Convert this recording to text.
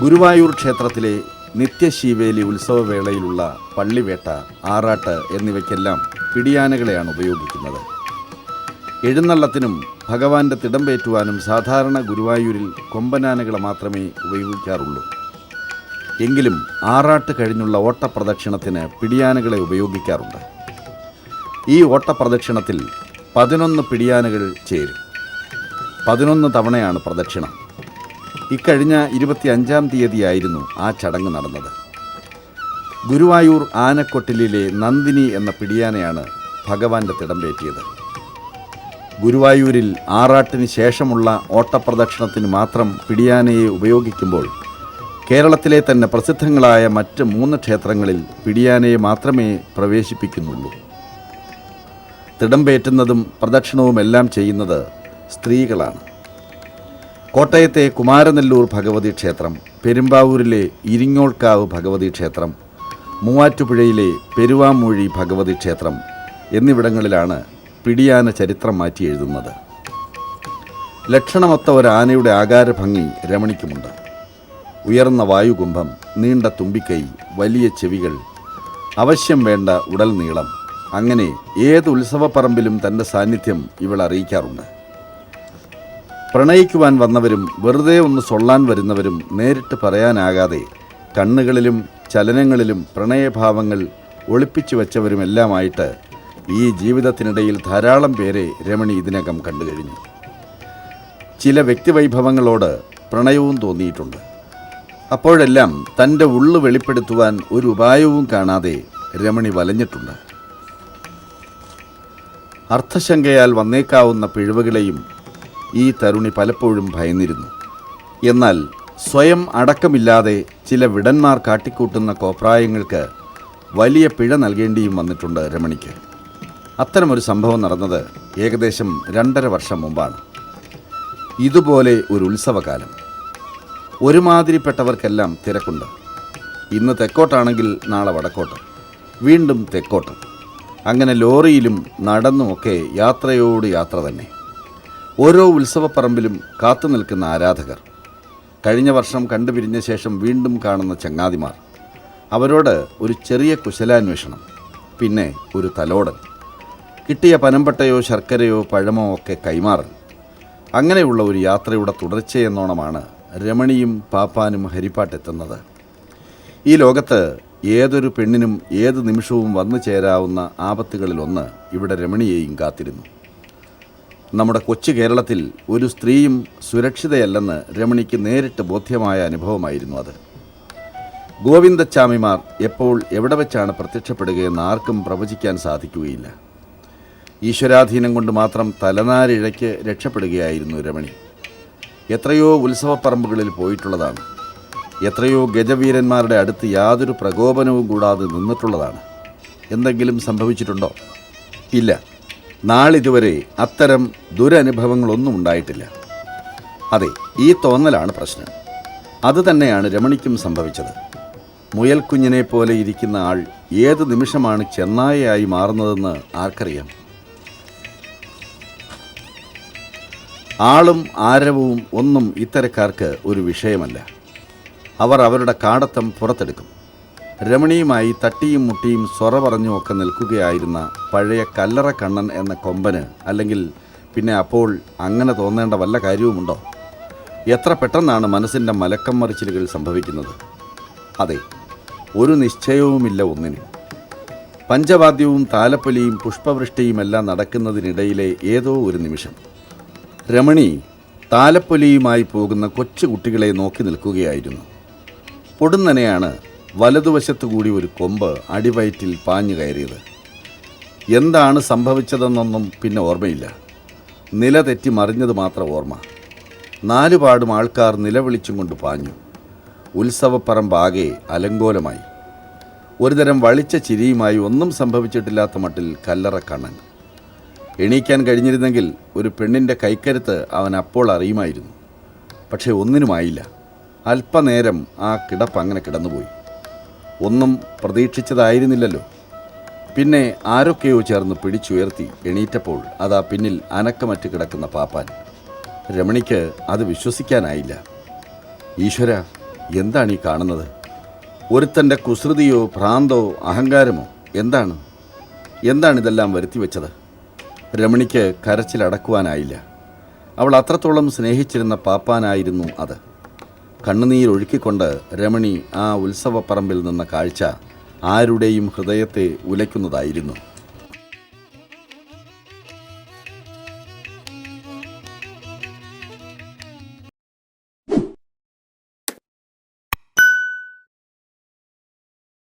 ഗുരുവായൂർ ക്ഷേത്രത്തിലെ നിത്യശീവേലി ഉത്സവവേളയിലുള്ള പള്ളിവേട്ട, ആറാട്ട് എന്നിവയ്ക്കെല്ലാം പിടിയാനകളെയാണ് ഉപയോഗിക്കുന്നത്. എഴുന്നള്ളത്തിനും ഭഗവാന്റെ തിടമ്പേറ്റുവാനും സാധാരണ ഗുരുവായൂരിൽ കൊമ്പനാനകളെ മാത്രമേ ഉപയോഗിക്കാറുള്ളൂ. എങ്കിലും ആറാട്ട് കഴിഞ്ഞുള്ള ഓട്ടപ്രദക്ഷിണത്തിന് പിടിയാനകളെ ഉപയോഗിക്കാറുണ്ട്. ഈ ഓട്ടപ്രദക്ഷിണത്തിൽ 11 പിടിയാനകൾ ചേരും. 11 തവണയാണ് പ്രദക്ഷിണം. ഇക്കഴിഞ്ഞ 25-ാം തീയതിയായിരുന്നു ആ ചടങ്ങ് നടന്നത്. ഗുരുവായൂർ ആനക്കൊട്ടിലിലെ നന്ദിനി എന്ന പിടിയാനയാണ് ഭഗവാന്റെ തിടമ്പേറ്റിയത്. ഗുരുവായൂരിൽ ആറാട്ടിന് ശേഷമുള്ള ഓട്ടപ്രദക്ഷിണത്തിന് മാത്രം പിടിയാനയെ ഉപയോഗിക്കുമ്പോൾ കേരളത്തിലെ തന്നെ പ്രസിദ്ധങ്ങളായ മറ്റ് 3 ക്ഷേത്രങ്ങളിൽ പിടിയാനയെ മാത്രമേ പ്രവേശിപ്പിക്കുന്നുള്ളൂ. തിടമ്പേറ്റുന്നതും പ്രദക്ഷിണവുമെല്ലാം ചെയ്യുന്നത് സ്ത്രീകളാണ്. കോട്ടയത്തെ കുമാരനെല്ലൂർ ഭഗവതി ക്ഷേത്രം, പെരുമ്പാവൂരിലെ ഇരിങ്ങോൾക്കാവ് ഭഗവതി ക്ഷേത്രം, മൂവാറ്റുപുഴയിലെ പെരുവാമൂഴി ഭഗവതി ക്ഷേത്രം എന്നിവിടങ്ങളിലാണ് പിടിയാന ചരിത്രം മാറ്റി എഴുതുന്നത്. ലക്ഷണമൊത്ത ഒരാനയുടെ ആകാരഭംഗി രമണിക്കുമുണ്ട്. ഉയർന്ന വായുകുംഭം, നീണ്ട തുമ്പിക്കൈ, വലിയ ചെവികൾ, അവശ്യം വേണ്ട ഉടൽ നീളം, അങ്ങനെ ഏത് ഉത്സവപ്പറമ്പിലും തൻ്റെ സാന്നിധ്യം ഇവൾ അറിയിക്കാറുണ്ട്. പ്രണയിക്കുവാൻ വന്നവരും വെറുതെ ഒന്ന് സൊള്ളാൻ വരുന്നവരും നേരിട്ട് പറയാനാകാതെ കണ്ണുകളിലും ചലനങ്ങളിലും പ്രണയഭാവങ്ങൾ ഒളിപ്പിച്ചു വച്ചവരുമെല്ലാമായിട്ട് ഈ ജീവിതത്തിനിടയിൽ ധാരാളം പേരെ രമണി ഇതിനകം കണ്ടുകഴിഞ്ഞു. ചില വ്യക്തിവൈഭവങ്ങളോട് പ്രണയവും തോന്നിയിട്ടുണ്ട്. അപ്പോഴെല്ലാം തൻ്റെ ഉള്ളു വെളിപ്പെടുത്തുവാൻ ഒരു ഉപായവും കാണാതെ രമണി വലഞ്ഞിട്ടുണ്ട്. അർത്ഥശങ്കയാൽ വന്നേക്കാവുന്ന പിഴവുകളെയും ഈ തരുണി പലപ്പോഴും ഭയന്നിരുന്നു. എന്നാൽ സ്വയം അടക്കമില്ലാതെ ചില വിടന്മാർ കാട്ടിക്കൂട്ടുന്ന കോപ്രായങ്ങൾക്ക് വലിയ പിഴ നൽകേണ്ടിയും വന്നിട്ടുണ്ട് രമണിക്ക്. അത്തരമൊരു സംഭവം നടന്നത് ഏകദേശം 2.5 വർഷം മുമ്പാണ്. ഇതുപോലെ ഒരു ഉത്സവകാലം. ഒരുമാതിരിപ്പെട്ടവർക്കെല്ലാം തിരക്കുണ്ട്. ഇന്ന് തെക്കോട്ടാണെങ്കിൽ നാളെ വടക്കോട്ട്, വീണ്ടും തെക്കോട്ട്, അങ്ങനെ ലോറിയിലും നടന്നുമൊക്കെ യാത്രയോട് യാത്ര തന്നെ. ഓരോ ഉത്സവപ്പറമ്പിലും കാത്തു നിൽക്കുന്ന ആരാധകർ, കഴിഞ്ഞ വർഷം കണ്ടുപിരിഞ്ഞ ശേഷം വീണ്ടും കാണുന്ന ചങ്ങാതിമാർ, അവരോട് ഒരു ചെറിയ കുശലാന്വേഷണം, പിന്നെ ഒരു തലോടൽ, കിട്ടിയ പനമ്പട്ടയോ ശർക്കരയോ പഴമോ ഒക്കെ കൈമാറൽ. അങ്ങനെയുള്ള ഒരു യാത്രയുടെ തുടർച്ചയെന്നോണമാണ് രമണിയും പാപ്പാനും ഹരിപ്പാട്ടെത്തുന്നത്. ഈ ലോകത്ത് ഏതൊരു പെണ്ണിനും ഏത് നിമിഷവും വന്നു ചേരാവുന്ന ആപത്തുകളിലൊന്ന് ഇവിടെ രമണിയെയും കാത്തിരുന്നു. നമ്മുടെ കൊച്ചു കേരളത്തിൽ ഒരു സ്ത്രീയും സുരക്ഷിതയല്ലെന്ന് രമണിക്ക് നേരിട്ട് ബോധ്യമായ അനുഭവമായിരുന്നു അത്. ഗോവിന്ദച്ചാമിമാർ എപ്പോൾ എവിടെ വെച്ചാണ് പ്രത്യക്ഷപ്പെടുകയെന്ന് ആർക്കും പ്രവചിക്കാൻ സാധിക്കുകയില്ല. ഈശ്വരാധീനം കൊണ്ട് മാത്രം തലനാരിഴയ്ക്ക് രക്ഷപ്പെടുകയായിരുന്നു രമണി. എത്രയോ ഉത്സവപ്പറമ്പുകളിൽ പോയിട്ടുള്ളതാണ്. എത്രയോ ഗജവീരന്മാരുടെ അടുത്ത് യാതൊരു പ്രകോപനവും കൂടാതെ നിന്നിട്ടുള്ളതാണ്. എന്തെങ്കിലും സംഭവിച്ചിട്ടുണ്ടോ? ഇല്ല. നാളിതുവരെ അത്തരം ദുരനുഭവങ്ങളൊന്നും ഉണ്ടായിട്ടില്ല. അതെ, ഈ തോന്നലാണ് പ്രശ്നം. അതുതന്നെയാണ് രമണിക്കും സംഭവിച്ചത്. മുയൽക്കുഞ്ഞിനെ പോലെ ഇരിക്കുന്ന ആൾ ഏത് നിമിഷമാണ് ചെന്നായയായി മാറുന്നതെന്ന് ആർക്കറിയാം? ആളും ആരവവും ഒന്നും ഇത്തരക്കാർക്ക് ഒരു വിഷയമല്ല. അവർ അവരുടെ കാടത്തം പുറത്തെടുക്കും. രമണിയുമായി തട്ടിയും മുട്ടിയും സൊറ പറഞ്ഞുമൊക്കെ നിൽക്കുകയായിരുന്ന പഴയ കല്ലറ കണ്ണൻ എന്ന കൊമ്പന് അല്ലെങ്കിൽ പിന്നെ അപ്പോൾ അങ്ങനെ തോന്നേണ്ട വല്ല കാര്യവുമുണ്ടോ? എത്ര പെട്ടെന്നാണ് മനസ്സിൻ്റെ മലക്കം മറിച്ചിലുകൾ സംഭവിക്കുന്നത്. അതെ, ഒരു നിശ്ചയവുമില്ല ഒന്നിനും. പഞ്ചവാദ്യവും താലപ്പൊലിയും പുഷ്പവൃഷ്ടിയുമെല്ലാം നടക്കുന്നതിനിടയിലെ ഏതോ ഒരു നിമിഷം രമണി താലപ്പൊലിയുമായി പോകുന്ന കൊച്ചു കുട്ടികളെ നോക്കി നിൽക്കുകയായിരുന്നു. പൊടുന്നനെയാണ് വലതുവശത്തുകൂടി ഒരു കൊമ്പ് അടിവയറ്റിൽ പാഞ്ഞു കയറിയത്. എന്താണ് സംഭവിച്ചതെന്നൊന്നും പിന്നെ ഓർമ്മയില്ല. നില തെറ്റി മറിഞ്ഞത് മാത്രം ഓർമ്മ. 4 പാടും ആൾക്കാർ നിലവിളിച്ചും കൊണ്ട് പാഞ്ഞു. ഉത്സവപ്പറമ്പാകെ അലങ്കോലമായി. ഒരുതരം വളിച്ച ചിരിയുമായി ഒന്നും സംഭവിച്ചിട്ടില്ലാത്ത മട്ടിൽ കല്ലറ കണ്ണൻ. എണീക്കാൻ കഴിഞ്ഞിരുന്നെങ്കിൽ ഒരു പെണ്ണിൻ്റെ കൈക്കരുത്ത് അവൻ അപ്പോൾ അറിയുമായിരുന്നു. പക്ഷേ ഒന്നിനുമായില്ല. അല്പനേരം ആ കിടപ്പ് അങ്ങനെ കിടന്നുപോയി. ഒന്നും പ്രതീക്ഷിച്ചതായിരുന്നില്ലല്ലോ. പിന്നെ ആരൊക്കെയോ ചേർന്ന് പിടിച്ചുയർത്തി എണീറ്റപ്പോൾ അതാ പിന്നിൽ അനക്കമറ്റ് കിടക്കുന്ന പാപ്പാൻ. രമണിക്ക് അത് വിശ്വസിക്കാനായില്ല. ഈശ്വര, എന്താണ് ഈ കാണുന്നത്? ഒരുത്തൻ്റെ കുസൃതിയോ ഭ്രാന്തോ അഹങ്കാരമോ? എന്താണിതെല്ലാം വരുത്തിവെച്ചത്? രമണിക്ക് കരച്ചിലടക്കുവാനായില്ല. അവൾ അത്രത്തോളം സ്നേഹിച്ചിരുന്ന പാപ്പാനായിരുന്നു അത്. കണ്ണുനീരൊഴുക്കിക്കൊണ്ട് രമണി ആ ഉത്സവപ്പറമ്പിൽ നിന്ന കാഴ്ച ആരുടെയും ഹൃദയത്തെ ഉലയ്ക്കുന്നതായിരുന്നു.